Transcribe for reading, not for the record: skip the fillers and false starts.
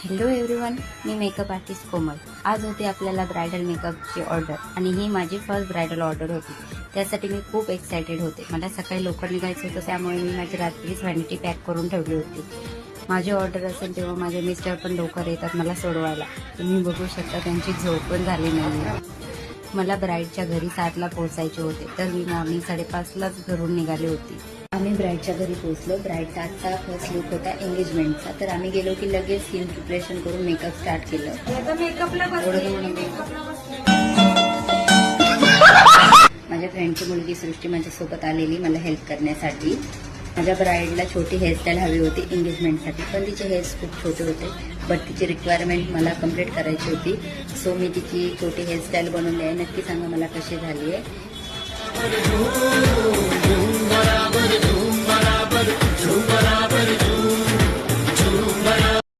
Hello everyone, मी makeup artist कोमल. आज होती आपल्याला ब्रायडल मेकअपची ऑर्डर आणि ही माझी फर्स्ट ब्रायडल ऑर्डर होती. त्यासाठी मी खूप एक्सायटेड होते. मला सकाळी लवकर निघायचं होतं, त्यामुळे मी माझी रात्रीच व्हॅनिटी पॅक करून ठेवली होती. माझी ऑर्डर असेल तेव्हा माझे मिस्टर पण लवकर येतात मला सोडवायला. तुम्ही बघू शकता त्यांची झोप पण झाली नाही. मला ब्राईडच्या घरी 7ला पोहोचायचे होते, तर मी मॉर्निंग 5:30लाच घरून निघाली होती. आम्ही ब्राईडच्या घरी पोहोचलो. ब्राईडचा आजचा फर्स्ट लुक होता एंगेजमेंटचा. तर आम्ही गेलो की लगेच स्किन प्रिपरेशन करून मेकअप स्टार्ट केलं. माझ्या फ्रेंडची मुलगी सृष्टी माझ्यासोबत आलेली मला हेल्प करण्यासाठी. माझ्या ब्राईडला छोटी हेअरस्टाईल हवी होती एंगेजमेंटसाठी, पण तिचे हेअर्स खूप छोटे होते. बट तिची रिक्वायरमेंट मला कम्प्लीट करायची होती. सो मी तिची छोटी हेअरस्टाईल बनवली आहे. नक्की सांगा मला कशी झाली आहे. झूम बराबर